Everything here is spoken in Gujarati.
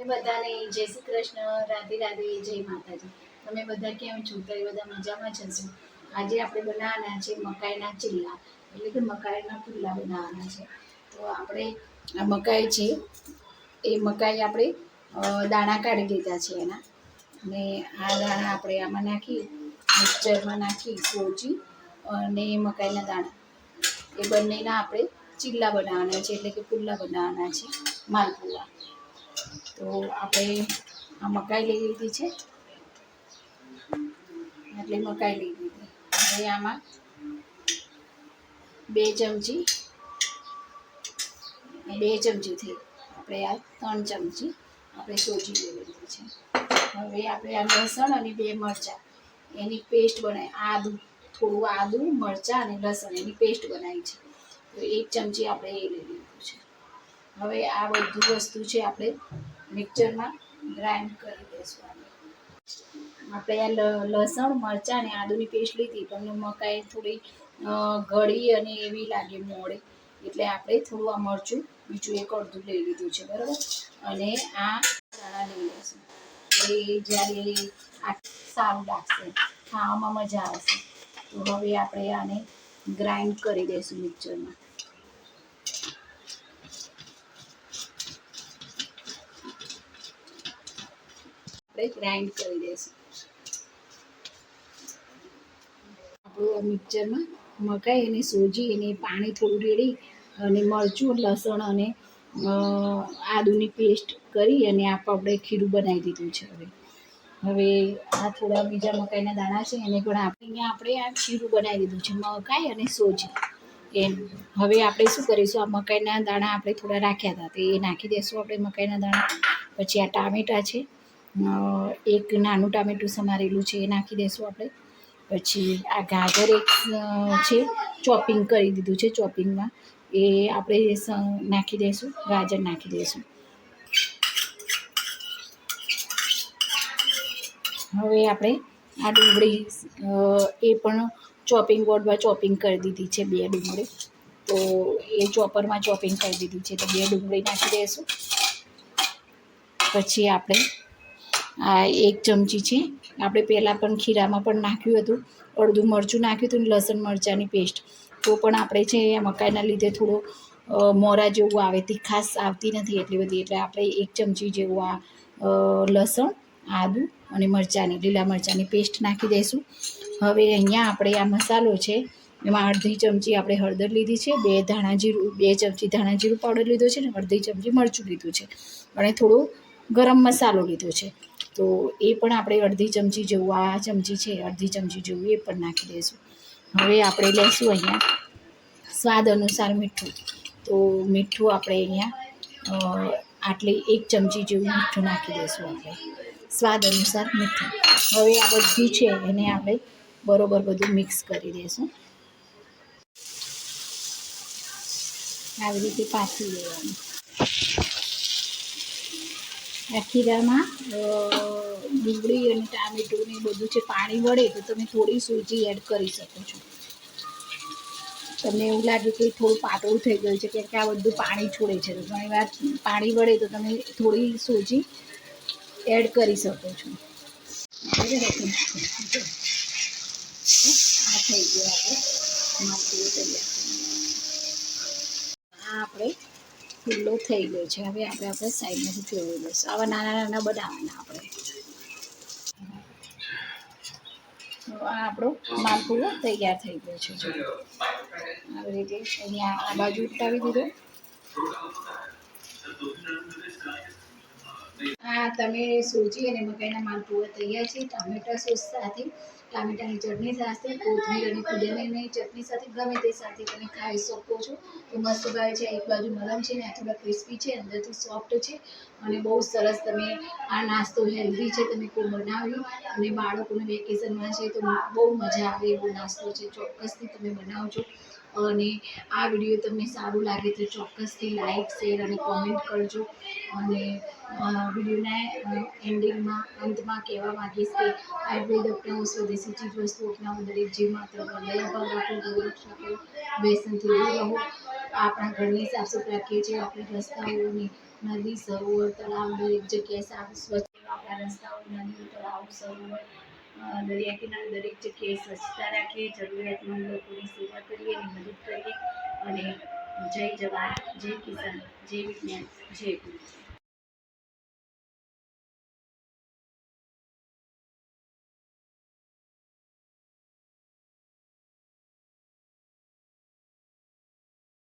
બધાને જય શ્રી કૃષ્ણ, રાધે રાધે, જય માતાજી. તમે બધા કેમ છો? તો એ બધા મજામાં જ હશો. આજે આપણે બનાવવાના છે મકાઈના ચીલા, એટલે કે મકાઈના પુલ્લા બનાવવાના છે. તો આપણે આ મકાઈ છે એ મકાઈ આપણે દાણા કાઢી લીધા છે એના, અને આ દાણા આપણે આમાં નાખી મિક્સરમાં નાખી સોજી અને મકાઈના દાણા એ બંનેના આપણે ચીલા બનાવવાના છે, એટલે કે પુલ્લા બનાવવાના છે, માલપુઆ. તો આપણે આ મકાઈ લઈ લીધી છે, એટલે મકાઈ લઈ લીધી. હવે આમાં 2 ચમચી થઈ, આપણે આ 3 ચમચી આપણે સોજી લઈ લીધી છે. હવે આપણે આ લસણ અને 2 મરચાં એની પેસ્ટ બનાવી, થોડું આદું મરચાં અને લસણ એની પેસ્ટ બનાવી છે. તો 1 ચમચી આપણે એ લઈ લીધું છે. હવે આ બધું વસ્તુ છે આપણે મિક્સરમાં ગ્રાઇન્ડ કરી દઈશું. આપણે આ લસણ મરચાં અને આદુની પેસ્ટ લીધી, પણ મકાઈ થોડી ગળી અને એવી લાગે મોડે, એટલે આપણે થોડું આ મરચું બીજું એક અડધું લઈ લીધું છે, બરાબર. અને આ દાણા લઈ લઈશું, એ જ્યારે આ સારું લાગશે, ખાવામાં મજા આવશે. તો હવે આપણે આને ગ્રાઇન્ડ કરી દઈશું મિક્સરમાં. ગ્રાઇન્ડ કરી દઈશું આપણું મિક્સરમાં મકાઈ અને સોજી અને પાણી થોડું રેડી અને મરચું લસણ અને આદુની પેસ્ટ કરી અને આપણે ખીરું બનાવી દીધું છે. હવે આ થોડા બીજા મકાઈના દાણા છે એને પણ આપણે આ ખીરું બનાવી દીધું છે, મકાઈ અને સોજી એમ. હવે આપણે શું કરીશું, આ મકાઈના દાણા આપણે થોડા રાખ્યા હતા, તો એ નાખી દઈશું આપણે મકાઈના દાણા. પછી આ ટામેટાં છે, એક નાનું ટામેટું સમારેલું છે એ નાખી દઈશું આપણે. પછી આ ગાજર એક છે, ચોપિંગ કરી દીધું છે, ચોપિંગમાં એ આપણે નાખી દઈશું, ગાજર નાખી દઈશું. હવે આપણે આ ડુંગળી એ પણ ચોપિંગ બોર્ડમાં ચોપિંગ કરી દીધી છે, 2 ડુંગળી, તો એ ચોપરમાં ચોપિંગ કરી દીધી છે, તો 2 ડુંગળી નાખી દઈશું. પછી આપણે આ 1 ચમચી છે, આપણે પહેલાં પણ ખીરામાં પણ નાખ્યું હતું, અડધું મરચું નાખ્યું હતું ને લસણ મરચાંની પેસ્ટ, તો પણ આપણે છે મકાઈના લીધે થોડો મોરા જેવું આવે, તીખાશ આવતી નથી એટલી બધી, એટલે આપણે 1 ચમચી જેવું આ લસણ આદું અને લીલા મરચાંની પેસ્ટ નાખી દઈશું. હવે અહીંયા આપણે આ મસાલો છે એમાં અડધી ચમચી આપણે હળદર લીધી છે, 2 ચમચી ધાણા જીરું પાવડર લીધો છે, ને અડધી ચમચી મરચું લીધું છે, અને થોડો ગરમ મસાલો લીધો છે, તો એ પણ આપણે અડધી ચમચી જેવું, આ ચમચી છે અડધી ચમચી જેવું એ પણ નાખી દઈશું. હવે આપણે લઈશું અહીંયા સ્વાદ અનુસાર મીઠું, તો મીઠું આપણે અહીંયા આટલી 1 ચમચી જેવું મીઠું નાખી દઈશું આપણે, સ્વાદ અનુસાર મીઠું. હવે આ બધું છે એને આપણે બરોબર બધું મિક્સ કરી દઈશું. આવી રીતે પાછી લેવાનું. આ ખીરામાં ડુંગળી અને ટામેટું ને બધું છે, પાણી વળે તો તમે થોડી સૂજી એડ કરી શકો છો. તમને એવું લાગે કે થોડું પાતળું થઈ ગયું છે, કેમ કે આ બધું પાણી છોડે છે, તો ઘણી વાર પાણી વળે તો તમે થોડી સૂજી એડ કરી શકો છો. આ થઈ ગયો આપણે તૈયાર. આ આપણે પુલ્લો થઈ ગયો છે. હવે આપણે સાઈડમાંથી ફેરવી લઈશું. આવા નાના નાના બનાવવાના આપણે. આ આપણો માલપુરો તૈયાર થઈ ગયો છે. આવી રીતે અહીંયા આ બાજુ ઉલટાવી દીધો. આ તમે સોજી અને મકાઈના માલપુઆ તૈયાર છે, ટામેટા સોસ સાથે, ટામેટાની ચટણી સાથે, કોથમીર અને ફુદીનાની ચટણી સાથે, ગમે તે સાથે તમે ખાઈ શકો છો. તો મસ્ત ભાવે છે. એક બાજુ નરમ છે ને આ થોડા ક્રિસ્પી છે, અંદરથી સોફ્ટ છે, અને બહુ સરસ. તમે આ નાસ્તો હેલ્ધી છે, તમે કોઈ બનાવી અને બાળકોને વેકેશનમાં છે તો બહુ મજા આવે એવો નાસ્તો છે. ચોક્કસથી તમે બનાવજો. અને આ વિડીયો તમને સારું લાગે તો ચોક્કસથી લાઈક, શેર અને કોમેન્ટ કરજો. અને વિડીયોના અંતમાં કહેવા માગીશ કે આયુર્વેદ અપનાવો, સ્વદેશી ચીજ વસ્તુ અપનાવો, દરેક જીવ માત્ર હૃદય ભાવ રાખો, ગૌરક્ષા કરો, વ્યસનથી દૂર રહો. આપણા ઘરની સાફ સફાઈ રાખીએ છીએ, આપણે રસ્તાઓની, નદી, સરોવર, તળાવ દરેક જગ્યાએ સાફ સ્વચ્છ આપણા રસ્તાઓ, નદી, તળાવ, સરોવર, દરિયા કિનારે દરેક જગ્યાએ સ્વચ્છતા રાખીએ, જરૂરિયાતમંદ લોકોની સેવા કરીએ અને મદદ કરીએ. અને જય જવાન, જય કિસાન, જય વિજ્ઞાન, જય ગુરુ.